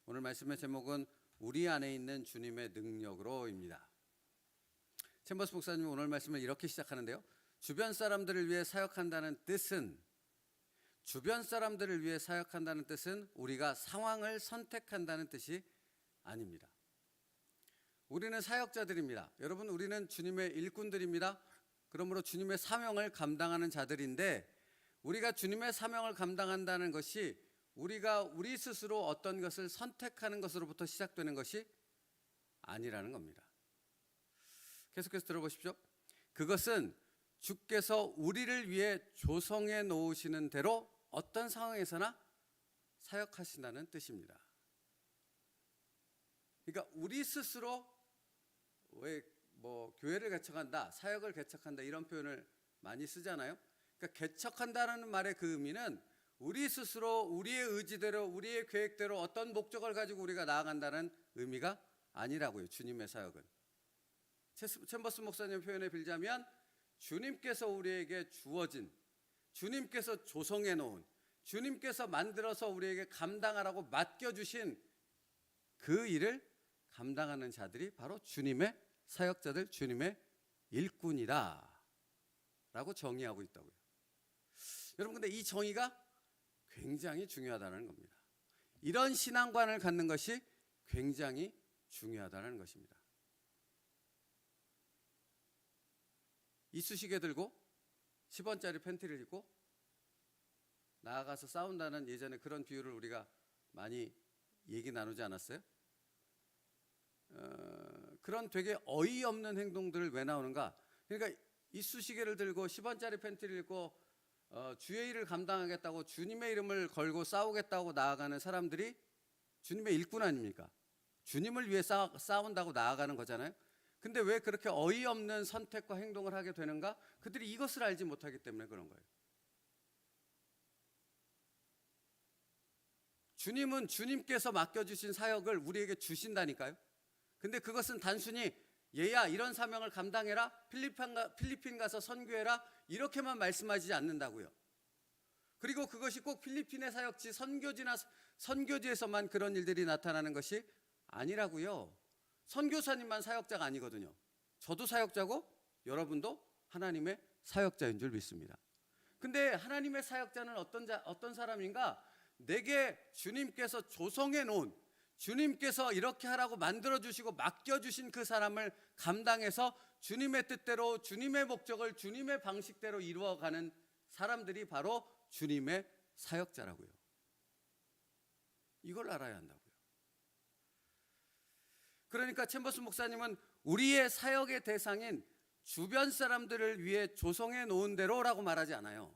오늘 말씀의 제목은 우리 안에 있는 주님의 능력으로입니다. 챔버스 목사님 오늘 말씀을 이렇게 시작하는데요. 주변 사람들을 위해 사역한다는 뜻은 우리가 상황을 선택한다는 뜻이 아닙니다. 우리는 사역자들입니다. 여러분, 우리는 주님의 일꾼들입니다. 그러므로 주님의 사명을 감당하는 자들인데, 우리가 주님의 사명을 감당한다는 것이 우리가 우리 스스로 어떤 것을 선택하는 것으로부터 시작되는 것이 아니라는 겁니다. 계속해서 들어보십시오. 그것은 주께서 우리를 위해 조성해 놓으시는 대로 어떤 상황에서나 사역하신다는 뜻입니다. 그러니까 우리 스스로 교회를 개척한다, 사역을 개척한다 이런 표현을 많이 쓰잖아요. 그러니까 개척한다는 말의 그 의미는 우리 스스로 우리의 의지대로 우리의 계획대로 어떤 목적을 가지고 우리가 나아간다는 의미가 아니라고요. 주님의 사역은. 챔버스 목사님 표현에 빌자면 주님께서 우리에게 주어진, 주님께서 조성해 놓은, 주님께서 만들어서 우리에게 감당하라고 맡겨주신 그 일을 감당하는 자들이 바로 주님의 사역자들, 주님의 일꾼이다 라고 정의하고 있다고요. 여러분, 근데 이 정의가 굉장히 중요하다는 겁니다. 이런 신앙관을 갖는 것이 굉장히 중요하다는 것입니다. 이쑤시개 들고 10원짜리 팬티를 입고 나아가서 싸운다는 예전에 그런 비유를 우리가 많이 얘기 나누지 않았어요? 그런 되게 어이없는 행동들을 왜 나오는가? 그러니까 이쑤시개를 들고 10원짜리 팬티를 입고 주의 일을 감당하겠다고 주님의 이름을 걸고 싸우겠다고 나아가는 사람들이 주님의 일꾼 아닙니까? 주님을 위해 싸운다고 나아가는 거잖아요. 근데 왜 그렇게 어이없는 선택과 행동을 하게 되는가? 그들이 이것을 알지 못하기 때문에 그런 거예요. 주님은 주님께서 맡겨주신 사역을 우리에게 주신다니까요. 근데 그것은 단순히 얘야 이런 사명을 감당해라, 필리핀 가서 선교해라 이렇게만 말씀하지 않는다고요. 그리고 그것이 꼭 필리핀의 사역지 선교지에서만 그런 일들이 나타나는 것이 아니라고요. 선교사님만 사역자가 아니거든요. 저도 사역자고 여러분도 하나님의 사역자인 줄 믿습니다. 근데 하나님의 사역자는 어떤 사람인가? 내게 주님께서 조성해 놓은, 주님께서 이렇게 하라고 만들어주시고 맡겨주신 그 사람을 감당해서 주님의 뜻대로 주님의 목적을 주님의 방식대로 이루어가는 사람들이 바로 주님의 사역자라고요. 이걸 알아야 한다고요. 그러니까 챔버스 목사님은 우리의 사역의 대상인 주변 사람들을 위해 조성해 놓은 대로라고 말하지 않아요.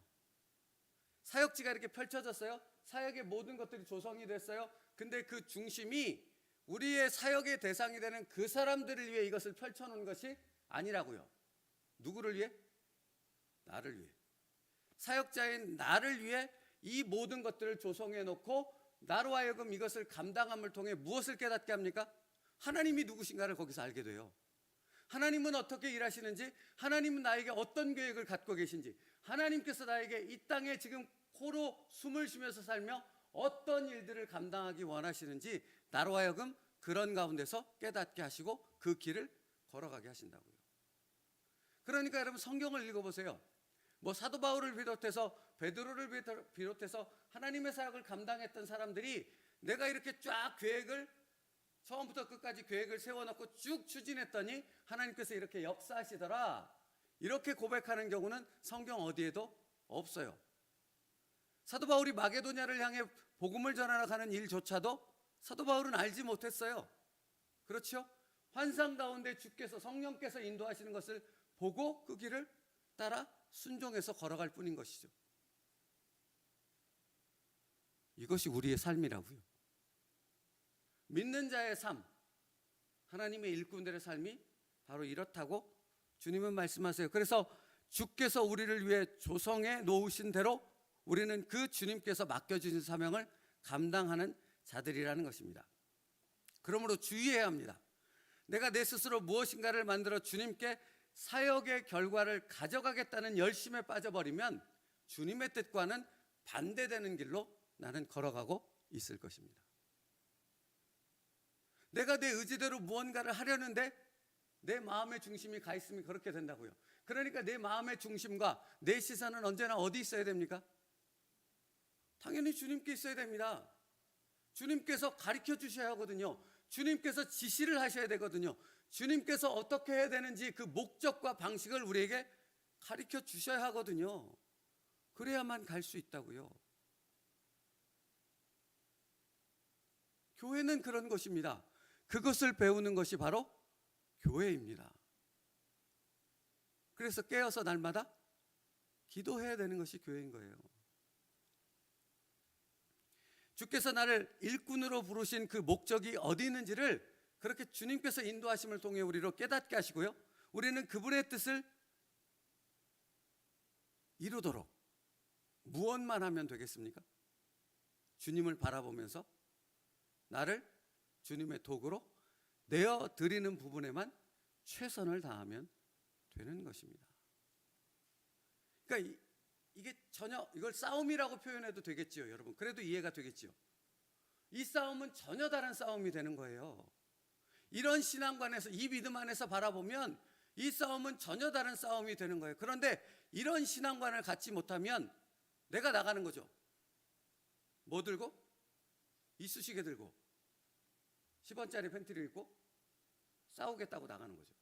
사역지가 이렇게 펼쳐졌어요. 사역의 모든 것들이 조성이 됐어요. 근데 그 중심이 우리의 사역의 대상이 되는 그 사람들을 위해 이것을 펼쳐놓은 것이 아니라고요. 누구를 위해? 나를 위해. 사역자인 나를 위해 이 모든 것들을 조성해 놓고 나로 하여금 이것을 감당함을 통해 무엇을 깨닫게 합니까? 하나님이 누구신가를 거기서 알게 돼요. 하나님은 어떻게 일하시는지, 하나님은 나에게 어떤 계획을 갖고 계신지, 하나님께서 나에게 이 땅에 지금 코로 숨을 쉬면서 살며 어떤 일들을 감당하기 원하시는지 나로 하여금 그런 가운데서 깨닫게 하시고 그 길을 걸어가게 하신다고요. 그러니까 여러분 성경을 읽어보세요. 사도 바울을 비롯해서 베드로를 비롯해서 하나님의 사역을 감당했던 사람들이 내가 이렇게 쫙 계획을 처음부터 끝까지 계획을 세워놓고 쭉 추진했더니 하나님께서 이렇게 역사하시더라, 이렇게 고백하는 경우는 성경 어디에도 없어요. 사도 바울이 마게도냐를 향해 복음을 전하러 가는 일조차도 사도 바울은 알지 못했어요. 그렇죠? 환상 가운데 주께서, 성령께서 인도하시는 것을 보고 그 길을 따라 순종해서 걸어갈 뿐인 것이죠. 이것이 우리의 삶이라고요. 믿는 자의 삶, 하나님의 일꾼들의 삶이 바로 이렇다고 주님은 말씀하세요. 그래서 주께서 우리를 위해 조성해 놓으신 대로 우리는 그 주님께서 맡겨주신 사명을 감당하는 자들이라는 것입니다. 그러므로 주의해야 합니다. 내가 내 스스로 무엇인가를 만들어 주님께 사역의 결과를 가져가겠다는 열심에 빠져버리면 주님의 뜻과는 반대되는 길로 나는 걸어가고 있을 것입니다. 내가 내 의지대로 무언가를 하려는데 내 마음의 중심이 가 있으면 그렇게 된다고요. 그러니까 내 마음의 중심과 내 시선은 언제나 어디 있어야 됩니까? 당연히 주님께 있어야 됩니다. 주님께서 가르쳐 주셔야 하거든요. 주님께서 지시를 하셔야 되거든요. 주님께서 어떻게 해야 되는지 그 목적과 방식을 우리에게 가르쳐 주셔야 하거든요. 그래야만 갈 수 있다고요. 교회는 그런 것입니다. 그것을 배우는 것이 바로 교회입니다. 그래서 깨어서 날마다 기도해야 되는 것이 교회인 거예요. 주께서 나를 일꾼으로 부르신 그 목적이 어디 있는지를 그렇게 주님께서 인도하심을 통해 우리로 깨닫게 하시고요. 우리는 그분의 뜻을 이루도록 무엇만 하면 되겠습니까? 주님을 바라보면서 나를 주님의 도구로 내어드리는 부분에만 최선을 다하면 되는 것입니다. 그러니까 이게 전혀 이걸 싸움이라고 표현해도 되겠지요, 여러분. 그래도 이해가 되겠지요. 이 싸움은 전혀 다른 싸움이 되는 거예요. 이런 신앙관에서, 이 믿음 안에서 바라보면 이 싸움은 전혀 다른 싸움이 되는 거예요. 그런데 이런 신앙관을 갖지 못하면 내가 나가는 거죠. 뭐 들고? 이쑤시개 들고 10원짜리 팬티를 입고 싸우겠다고 나가는 거죠.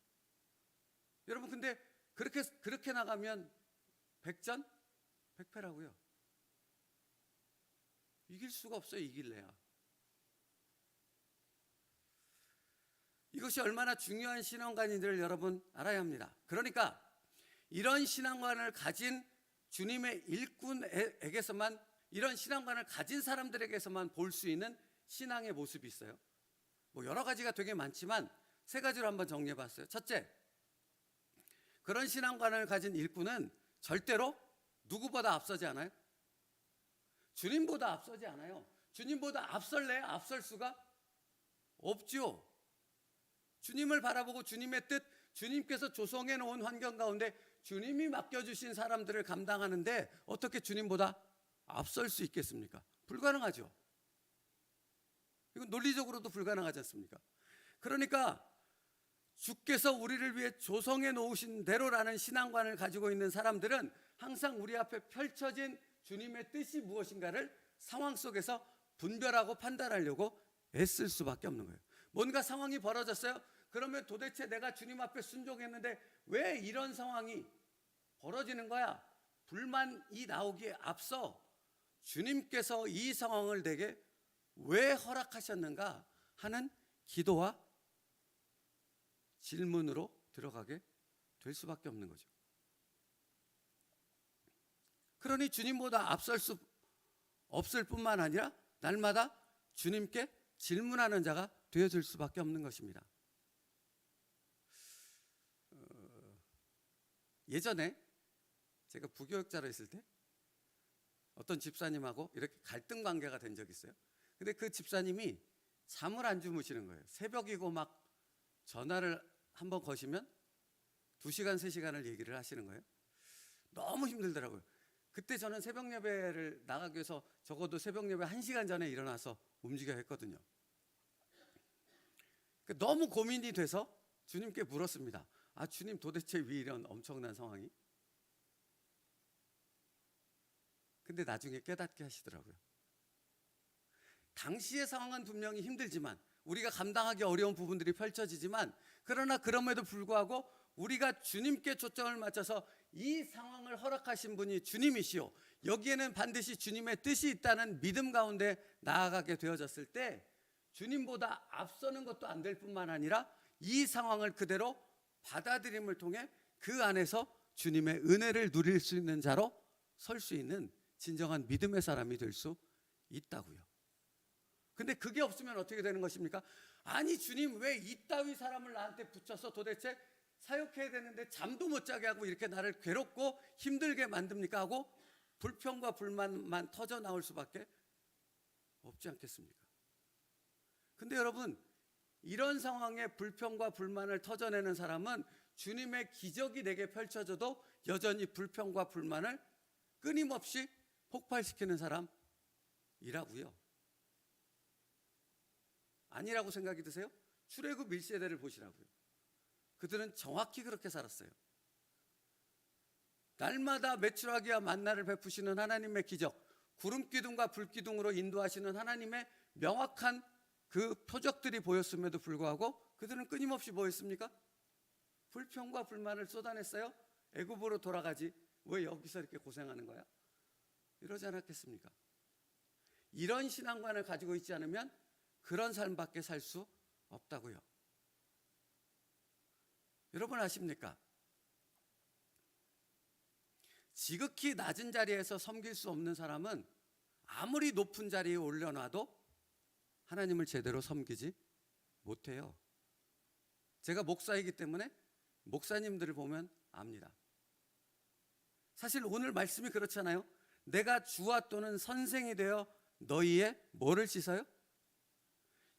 여러분, 근데 그렇게 나가면 백전 백패라고요. 이길 수가 없어요. 이길래야. 이것이 얼마나 중요한 신앙관인지를 여러분 알아야 합니다. 그러니까 이런 신앙관을 가진 주님의 일꾼에게서만, 이런 신앙관을 가진 사람들에게서만 볼 수 있는 신앙의 모습이 있어요. 뭐 여러 가지가 되게 많지만 세 가지로 한번 정리해 봤어요. 첫째, 그런 신앙관을 가진 일꾼은 절대로 누구보다 앞서지 않아요? 주님보다 앞서지 않아요. 주님보다 앞설래요? 앞설 수가 없죠. 주님을 바라보고 주님의 뜻, 주님께서 조성해 놓은 환경 가운데 주님이 맡겨주신 사람들을 감당하는데 어떻게 주님보다 앞설 수 있겠습니까? 불가능하죠. 이건 논리적으로도 불가능하지 않습니까? 그러니까 주께서 우리를 위해 조성해 놓으신 대로라는 신앙관을 가지고 있는 사람들은 항상 우리 앞에 펼쳐진 주님의 뜻이 무엇인가를 상황 속에서 분별하고 판단하려고 애쓸 수밖에 없는 거예요. 뭔가 상황이 벌어졌어요? 그러면 도대체 내가 주님 앞에 순종했는데 왜 이런 상황이 벌어지는 거야? 불만이 나오기에 앞서 주님께서 이 상황을 내게 왜 허락하셨는가 하는 기도와 질문으로 들어가게 될 수밖에 없는 거죠. 그러니 주님보다 앞설 수 없을 뿐만 아니라 날마다 주님께 질문하는 자가 되어질 수밖에 없는 것입니다. 예전에 제가 부교육자로 있을 때 어떤 집사님하고 이렇게 갈등 관계가 된 적이 있어요. 근데 그 집사님이 잠을 안 주무시는 거예요. 새벽이고 막 전화를 한번 거시면 2시간, 3시간을 얘기를 하시는 거예요. 너무 힘들더라고요. 그때 저는 새벽 예배를 나가기 위해서 적어도 새벽 예배 1시간 전에 일어나서 움직여야 했거든요. 너무 고민이 돼서 주님께 물었습니다. 아, 주님, 도대체 왜 이런 엄청난 상황이? 근데 나중에 깨닫게 하시더라고요. 당시의 상황은 분명히 힘들지만, 우리가 감당하기 어려운 부분들이 펼쳐지지만, 그러나 그럼에도 불구하고 우리가 주님께 초점을 맞춰서 이 상황을 허락하신 분이 주님이시오, 여기에는 반드시 주님의 뜻이 있다는 믿음 가운데 나아가게 되어졌을 때 주님보다 앞서는 것도 안 될 뿐만 아니라 이 상황을 그대로 받아들임을 통해 그 안에서 주님의 은혜를 누릴 수 있는 자로 설 수 있는 진정한 믿음의 사람이 될 수 있다고요. 근데 그게 없으면 어떻게 되는 것입니까? 아니, 주님, 왜 이따위 사람을 나한테 붙여서 도대체 사역해야 되는데 잠도 못 자게 하고 이렇게 나를 괴롭고 힘들게 만듭니까? 하고 불평과 불만만 터져 나올 수밖에 없지 않겠습니까? 근데 여러분, 이런 상황에 불평과 불만을 터져내는 사람은 주님의 기적이 내게 펼쳐져도 여전히 불평과 불만을 끊임없이 폭발시키는 사람이라고요. 아니라고 생각이 드세요? 출애굽 1세대를 보시라고요. 그들은 정확히 그렇게 살았어요. 날마다 메추라기와 만나를 베푸시는 하나님의 기적, 구름기둥과 불기둥으로 인도하시는 하나님의 명확한 그 표적들이 보였음에도 불구하고 그들은 끊임없이 뭐 했습니까? 불평과 불만을 쏟아냈어요. 애굽으로 돌아가지, 왜 여기서 이렇게 고생하는 거야? 이러지 않았겠습니까? 이런 신앙관을 가지고 있지 않으면 그런 삶밖에 살 수 없다고요. 여러분 아십니까? 지극히 낮은 자리에서 섬길 수 없는 사람은 아무리 높은 자리에 올려놔도 하나님을 제대로 섬기지 못해요. 제가 목사이기 때문에 목사님들을 보면 압니다. 사실 오늘 말씀이 그렇잖아요. 내가 주와 또는 선생이 되어 너희의 뭐를 씻어요?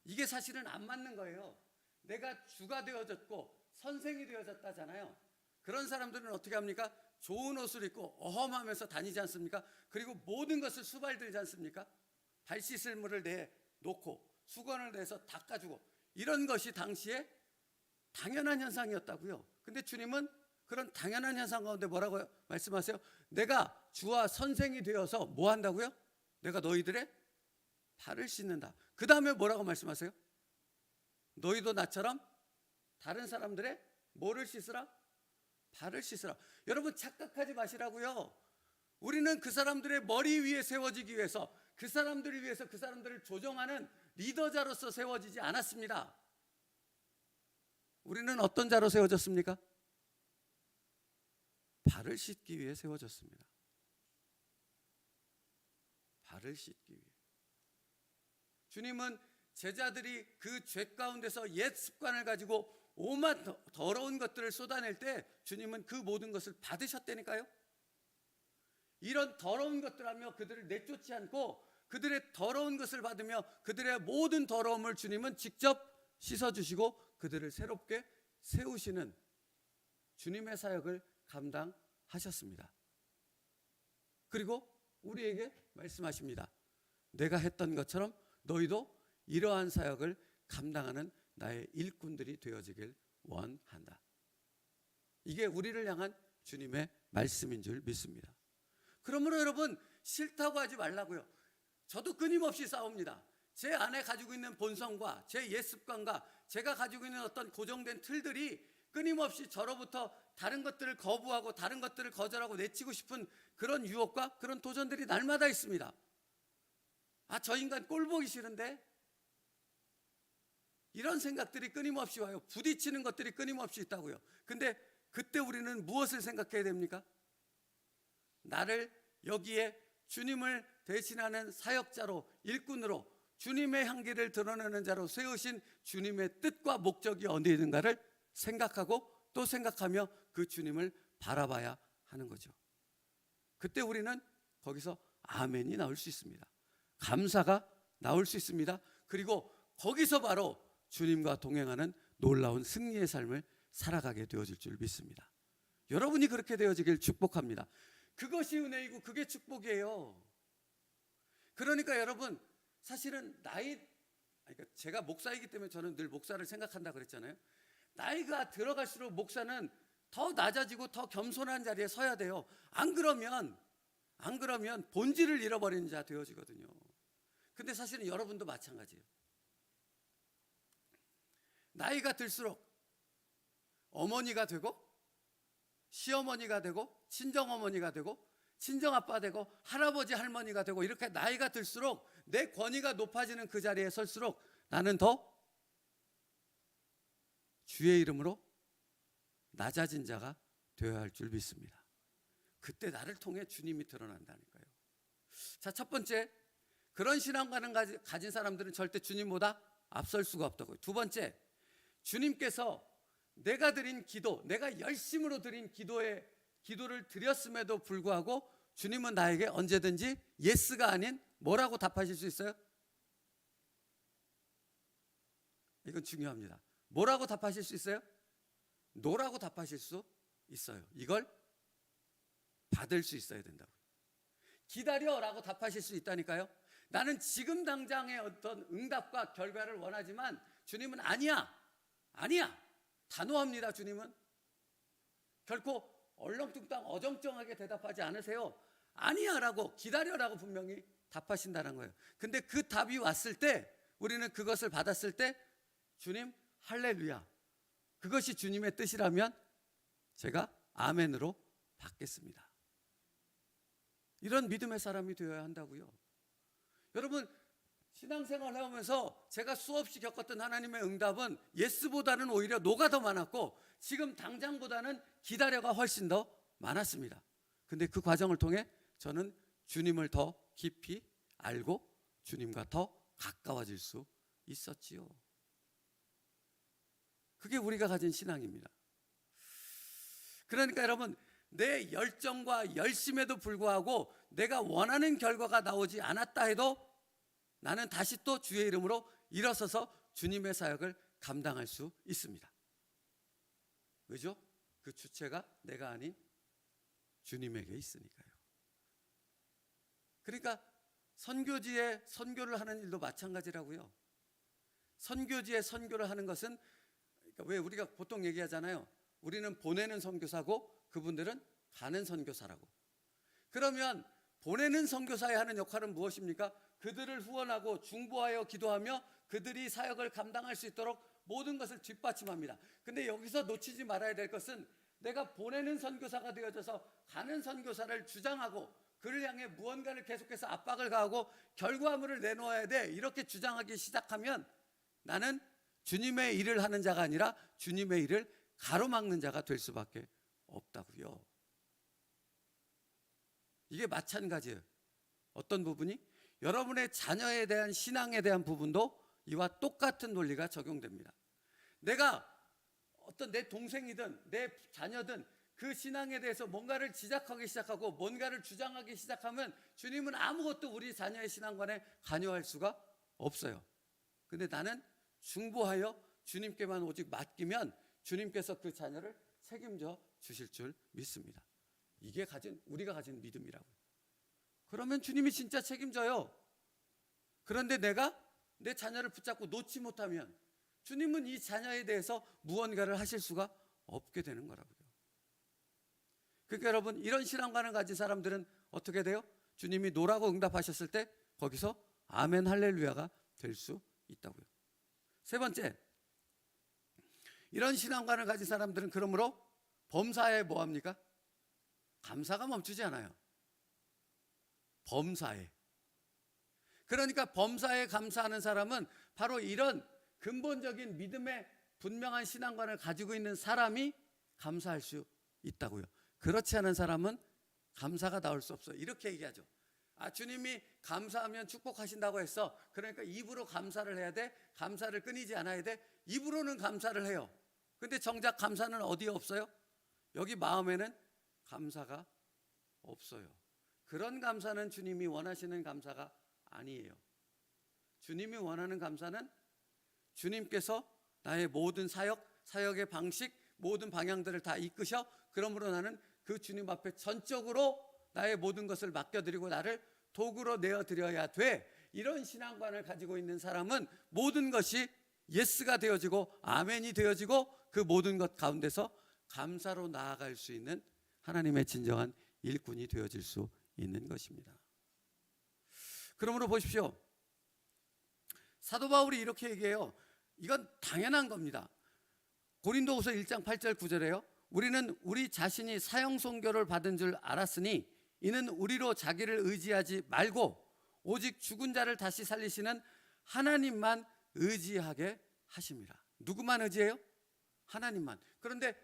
이게 사실은 안 맞는 거예요. 내가 주가 되어졌고 선생이 되어졌다잖아요. 그런 사람들은 어떻게 합니까? 좋은 옷을 입고 어험하면서 다니지 않습니까? 그리고 모든 것을 수발들지 않습니까? 발 씻을 물을 내놓고 수건을 내서 닦아주고, 이런 것이 당시에 당연한 현상이었다고요. 근데 주님은 그런 당연한 현상 가운데 뭐라고 말씀하세요? 내가 주와 선생이 되어서 뭐 한다고요? 내가 너희들의 발을 씻는다. 그 다음에 뭐라고 말씀하세요? 너희도 나처럼 다른 사람들의 뭐를 씻으라? 발을 씻으라. 여러분 착각하지 마시라고요. 우리는 그 사람들의 머리 위에 세워지기 위해서, 그 사람들을 위해서 그 사람들을 조정하는 리더자로서 세워지지 않았습니다. 우리는 어떤 자로 세워졌습니까? 발을 씻기 위해 세워졌습니다. 발을 씻기 위해. 주님은 제자들이 그 죄 가운데서 옛 습관을 가지고 오만 더러운 것들을 쏟아낼 때 주님은 그 모든 것을 받으셨다니까요. 이런 더러운 것들 하며 그들을 내쫓지 않고 그들의 더러운 것을 받으며 그들의 모든 더러움을 주님은 직접 씻어주시고 그들을 새롭게 세우시는 주님의 사역을 감당하셨습니다. 그리고 우리에게 말씀하십니다. 내가 했던 것처럼 너희도 이러한 사역을 감당하는 나의 일꾼들이 되어지길 원한다. 이게 우리를 향한 주님의 말씀인 줄 믿습니다. 그러므로 여러분 싫다고 하지 말라고요. 저도 끊임없이 싸웁니다. 제 안에 가지고 있는 본성과 제 옛 습관과 제가 가지고 있는 어떤 고정된 틀들이 끊임없이 저로부터 다른 것들을 거부하고 다른 것들을 거절하고 내치고 싶은 그런 유혹과 그런 도전들이 날마다 있습니다. 아, 저 인간 꼴 보기 싫은데? 이런 생각들이 끊임없이 와요. 부딪히는 것들이 끊임없이 있다고요. 근데 그때 우리는 무엇을 생각해야 됩니까? 나를 여기에 주님을 대신하는 사역자로, 일꾼으로, 주님의 향기를 드러내는 자로 세우신 주님의 뜻과 목적이 어디 있는가를 생각하고 또 생각하며 그 주님을 바라봐야 하는 거죠. 그때 우리는 거기서 아멘이 나올 수 있습니다. 감사가 나올 수 있습니다. 그리고 거기서 바로 주님과 동행하는 놀라운 승리의 삶을 살아가게 되어질 줄 믿습니다. 여러분이 그렇게 되어지길 축복합니다. 그것이 은혜이고 그게 축복이에요. 그러니까 여러분 사실은 그러니까 제가 목사이기 때문에 저는 늘 목사를 생각한다 그랬잖아요. 나이가 들어갈수록 목사는 더 낮아지고 더 겸손한 자리에 서야 돼요. 안 그러면 본질을 잃어버리는 자 되어지거든요. 근데 사실은 여러분도 마찬가지예요. 나이가 들수록 어머니가 되고 시어머니가 되고 친정어머니가 되고 친정아빠 되고 할아버지 할머니가 되고 이렇게 나이가 들수록 내 권위가 높아지는 그 자리에 설수록 나는 더 주의 이름으로 낮아진 자가 되어야 할 줄 믿습니다. 그때 나를 통해 주님이 드러난다니까요. 자, 첫 번째, 그런 신앙관을 가진 사람들은 절대 주님보다 앞설 수가 없다고요. 두 번째, 주님께서 내가 드린 기도, 내가 열심으로 드린 기도를 드렸음에도 불구하고 주님은 나에게 언제든지 예스가 아닌 뭐라고 답하실 수 있어요? 이건 중요합니다. 뭐라고 답하실 수 있어요? 노라고 답하실 수 있어요. 이걸 받을 수 있어야 된다고요. 기다려라고 답하실 수 있다니까요. 나는 지금 당장의 어떤 응답과 결과를 원하지만 주님은 아니야, 아니야, 단호합니다. 주님은 결코 얼렁뚱땅 어정쩡하게 대답하지 않으세요. 아니야 라고, 기다려라고 분명히 답하신다는 거예요. 근데 그 답이 왔을 때, 우리는 그것을 받았을 때 주님 할렐루야, 그것이 주님의 뜻이라면 제가 아멘으로 받겠습니다. 이런 믿음의 사람이 되어야 한다고요. 여러분, 신앙생활을 하면서 제가 수없이 겪었던 하나님의 응답은 예스보다는 오히려 노가 더 많았고, 지금 당장보다는 기다려가 훨씬 더 많았습니다. 근데 그 과정을 통해 저는 주님을 더 깊이 알고 주님과 더 가까워질 수 있었지요. 그게 우리가 가진 신앙입니다. 그러니까 여러분, 내 열정과 열심에도 불구하고 내가 원하는 결과가 나오지 않았다 해도 나는 다시 또 주의 이름으로 일어서서 주님의 사역을 감당할 수 있습니다. 왜죠? 그 주체가 내가 아닌 주님에게 있으니까요. 그러니까 선교지에 선교를 하는 일도 마찬가지라고요. 선교지에 선교를 하는 것은, 그러니까 왜 우리가 보통 얘기하잖아요. 우리는 보내는 선교사고 그분들은 가는 선교사라고. 그러면 보내는 선교사에 하는 역할은 무엇입니까? 그들을 후원하고 중보하여 기도하며 그들이 사역을 감당할 수 있도록 모든 것을 뒷받침합니다. 근데 여기서 놓치지 말아야 될 것은, 내가 보내는 선교사가 되어져서 가는 선교사를 주장하고 그를 향해 무언가를 계속해서 압박을 가하고 결과물을 내놓아야 돼, 이렇게 주장하기 시작하면 나는 주님의 일을 하는 자가 아니라 주님의 일을 가로막는 자가 될 수밖에 없다고요. 이게 마찬가지예요. 어떤 부분이? 여러분의 자녀에 대한 신앙에 대한 부분도 이와 똑같은 논리가 적용됩니다. 내가 어떤 내 동생이든 내 자녀든 그 신앙에 대해서 뭔가를 지적하기 시작하고 뭔가를 주장하기 시작하면 주님은 아무것도 우리 자녀의 신앙관에 관여할 수가 없어요. 근데 나는 중보하여 주님께만 오직 맡기면 주님께서 그 자녀를 책임져 주실 줄 믿습니다. 이게 우리가 가진 믿음이라고요. 그러면 주님이 진짜 책임져요. 그런데 내가 내 자녀를 붙잡고 놓지 못하면 주님은 이 자녀에 대해서 무언가를 하실 수가 없게 되는 거라고요. 그러니까 여러분, 이런 신앙관을 가진 사람들은 어떻게 돼요? 주님이 노라고 응답하셨을 때 거기서 아멘 할렐루야가 될 수 있다고요. 세 번째, 이런 신앙관을 가진 사람들은 그러므로 범사에 뭐합니까? 감사가 멈추지 않아요. 범사에. 그러니까 범사에 감사하는 사람은 바로 이런 근본적인 믿음의 분명한 신앙관을 가지고 있는 사람이 감사할 수 있다고요. 그렇지 않은 사람은 감사가 나올 수 없어요. 이렇게 얘기하죠. 주님이 감사하면 축복하신다고 했어. 그러니까 입으로 감사를 해야 돼. 감사를 끊이지 않아야 돼. 입으로는 감사를 해요. 근데 정작 감사는 어디에 없어요? 여기 마음에는 감사가 없어요. 그런 감사는 주님이 원하시는 감사가 아니에요. 주님이 원하는 감사는 주님께서 나의 모든 사역의 방식, 모든 방향들을 다 이끄셔. 그러므로 나는 그 주님 앞에 전적으로 나의 모든 것을 맡겨드리고 나를 도구로 내어드려야 돼. 이런 신앙관을 가지고 있는 사람은 모든 것이 예스가 되어지고 아멘이 되어지고 그 모든 것 가운데서 감사로 나아갈 수 있는 하나님의 진정한 일꾼이 되어질 수 있는 것입니다. 그러므로 보십시오. 사도 바울이 이렇게 얘기해요. 이건 당연한 겁니다. 고린도후서 1장 8절 9절에요. 우리는 우리 자신이 사형 선고를 받은 줄 알았으니 이는 우리로 자기를 의지하지 말고 오직 죽은 자를 다시 살리시는 하나님만 의지하게 하심이라. 누구만 의지해요? 하나님만. 그런데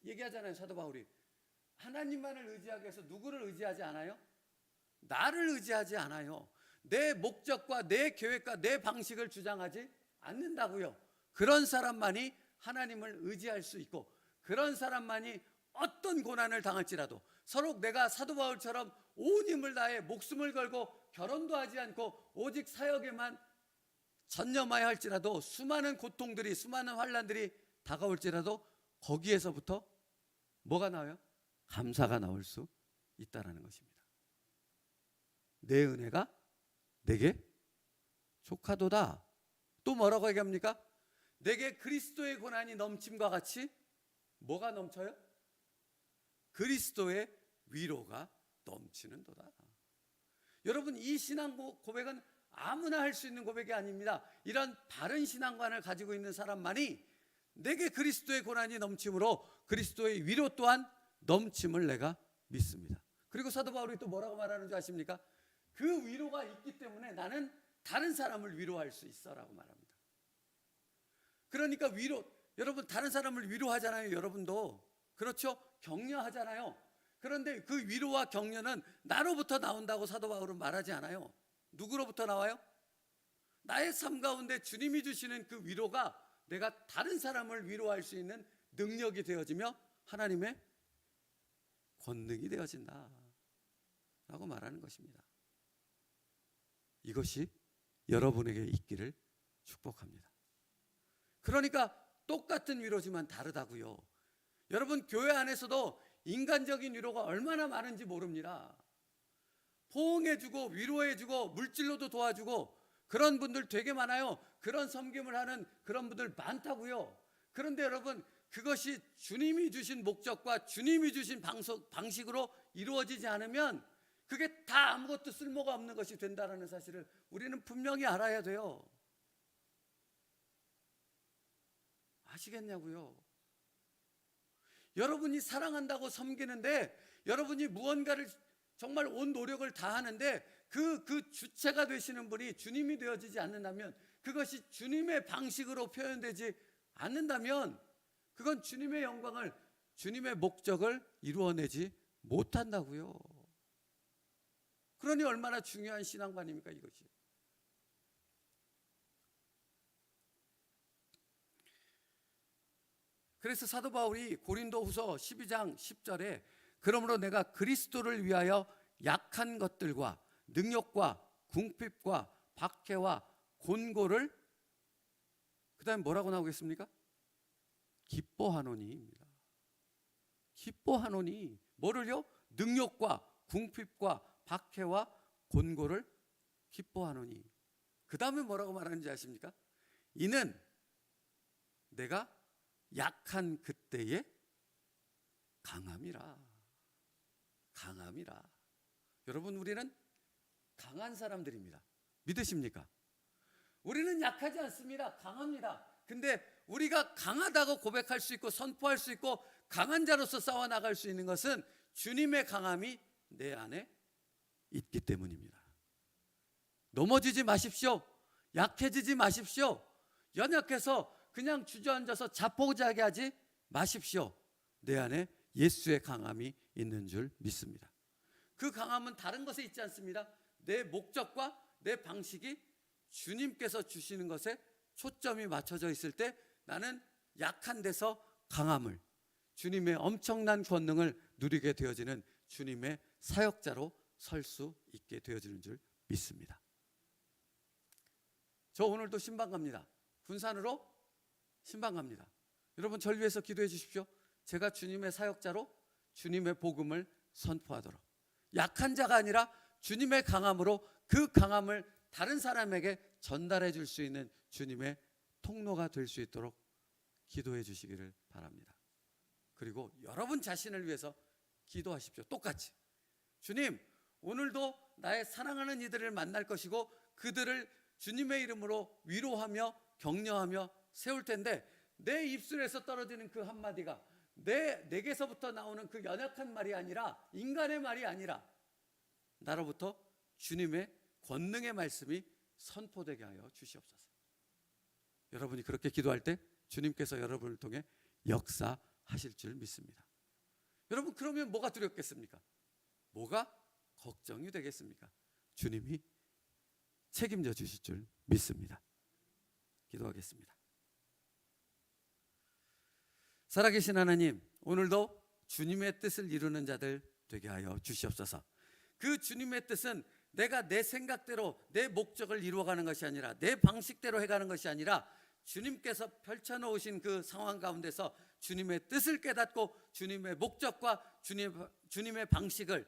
얘기하잖아요, 사도 바울이. 하나님만을 의지하게 해서 누구를 의지하지 않아요? 나를 의지하지 않아요. 내 목적과 내 계획과 내 방식을 주장하지 않는다고요. 그런 사람만이 하나님을 의지할 수 있고, 그런 사람만이 어떤 고난을 당할지라도 서로 내가 사도 바울처럼 온 힘을 다해 목숨을 걸고 결혼도 하지 않고 오직 사역에만 전념하여 할지라도 수많은 고통들이, 수많은 환난들이 다가올지라도 거기에서부터 뭐가 나와요? 감사가 나올 수 있다는 것입니다. 내 은혜가 내게 족하도다. 또 뭐라고 얘기합니까? 내게 그리스도의 고난이 넘침과 같이 뭐가 넘쳐요? 그리스도의 위로가 넘치는도다. 여러분, 이 신앙 고백은 아무나 할 수 있는 고백이 아닙니다. 이런 바른 신앙관을 가지고 있는 사람만이 내게 그리스도의 고난이 넘침으로 그리스도의 위로 또한 넘침을 내가 믿습니다. 그리고 사도 바울이 또 뭐라고 말하는 줄 아십니까? 그 위로가 있기 때문에 나는 다른 사람을 위로할 수 있어라고 말합니다. 그러니까 여러분 다른 사람을 위로하잖아요. 여러분도 그렇죠? 격려하잖아요. 그런데 그 위로와 격려는 나로부터 나온다고 사도 바울은 말하지 않아요. 누구로부터 나와요? 나의 삶 가운데 주님이 주시는 그 위로가 내가 다른 사람을 위로할 수 있는 능력이 되어지며 하나님의 권능이 되어진다 라고 말하는 것입니다. 이것이 여러분에게 있기를 축복합니다. 그러니까 똑같은 위로지만 다르다고요. 여러분, 교회 안에서도 인간적인 위로가 얼마나 많은지 모릅니다. 포옹해주고 위로해주고 물질로도 도와주고 그런 분들 되게 많아요. 그런 섬김을 하는 그런 분들 많다고요. 그런데 여러분, 그것이 주님이 주신 목적과 주님이 주신 방식으로 이루어지지 않으면 그게 다 아무것도 쓸모가 없는 것이 된다는 사실을 우리는 분명히 알아야 돼요. 아시겠냐고요? 여러분이 사랑한다고 섬기는데, 여러분이 무언가를 정말 온 노력을 다하는데 그 주체가 되시는 분이 주님이 되어지지 않는다면, 그것이 주님의 방식으로 표현되지 않는다면 그건 주님의 영광을, 주님의 목적을 이루어내지 못한다고요. 그러니 얼마나 중요한 신앙관입니까 이것이. 그래서 사도 바울이 고린도후서 12장 10절에 그러므로 내가 그리스도를 위하여 약한 것들과 능력과 궁핍과 박해와 곤고를, 그 다음에 뭐라고 나오겠습니까? 기뻐하노니입니다. 기뻐하노니, 뭐를요? 능력과 궁핍과 박해와 곤고를 기뻐하노니. 그 다음에 뭐라고 말하는지 아십니까? 이는 내가 약한 그때의 강함이라. 강함이라. 여러분, 우리는 강한 사람들입니다. 믿으십니까? 우리는 약하지 않습니다. 강합니다. 근데 우리가 강하다고 고백할 수 있고 선포할 수 있고 강한 자로서 싸워나갈 수 있는 것은 주님의 강함이 내 안에 있기 때문입니다. 넘어지지 마십시오. 약해지지 마십시오. 연약해서 그냥 주저앉아서 자포자기 하지 마십시오. 내 안에 예수의 강함이 있는 줄 믿습니다. 그 강함은 다른 것에 있지 않습니다. 내 목적과 내 방식이 주님께서 주시는 것에 초점이 맞춰져 있을 때 나는 약한 데서 강함을, 주님의 엄청난 권능을 누리게 되어지는 주님의 사역자로 설 수 있게 되어지는 줄 믿습니다. 저 오늘도 신방 갑니다. 군산으로 신방 갑니다. 여러분, 절 위해서 기도해 주십시오. 제가 주님의 사역자로 주님의 복음을 선포하도록, 약한 자가 아니라 주님의 강함으로 그 강함을 다른 사람에게 전달해 줄 수 있는 주님의 통로가 될 수 있도록 기도해 주시기를 바랍니다. 그리고 여러분 자신을 위해서 기도하십시오. 똑같이. 주님, 오늘도 나의 사랑하는 이들을 만날 것이고 그들을 주님의 이름으로 위로하며 격려하며 세울 텐데, 내 입술에서 떨어지는 그 한마디가 내게서부터 나오는 그 연약한 말이 아니라, 인간의 말이 아니라 나로부터 주님의 권능의 말씀이 선포되게 하여 주시옵소서. 여러분이 그렇게 기도할 때 주님께서 여러분을 통해 역사하실 줄 믿습니다. 여러분, 그러면 뭐가 두렵겠습니까? 뭐가 걱정이 되겠습니까? 주님이 책임져 주실 줄 믿습니다. 기도하겠습니다. 살아계신 하나님, 오늘도 주님의 뜻을 이루는 자들 되게 하여 주시옵소서. 그 주님의 뜻은 내가 내 생각대로 내 목적을 이루어가는 것이 아니라, 내 방식대로 해가는 것이 아니라, 주님께서 펼쳐놓으신 그 상황 가운데서 주님의 뜻을 깨닫고 주님의 목적과 주님의 방식을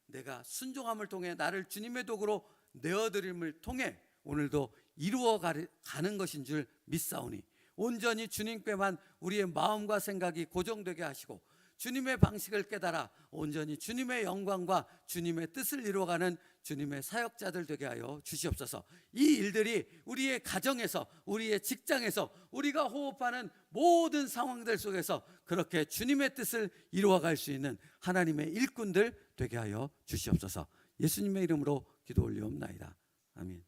내가 순종함을 통해 나를 주님의 도구로 내어드림을 통해 오늘도 이루어가는 것인 줄 믿사오니 온전히 주님께만 우리의 마음과 생각이 고정되게 하시고 주님의 방식을 깨달아 온전히 주님의 영광과 주님의 뜻을 이루어가는 주님의 사역자들 되게 하여 주시옵소서. 이 일들이 우리의 가정에서, 우리의 직장에서, 우리가 호흡하는 모든 상황들 속에서 그렇게 주님의 뜻을 이루어갈 수 있는 하나님의 일꾼들 되게 하여 주시옵소서. 예수님의 이름으로 기도 올리옵나이다. 아멘.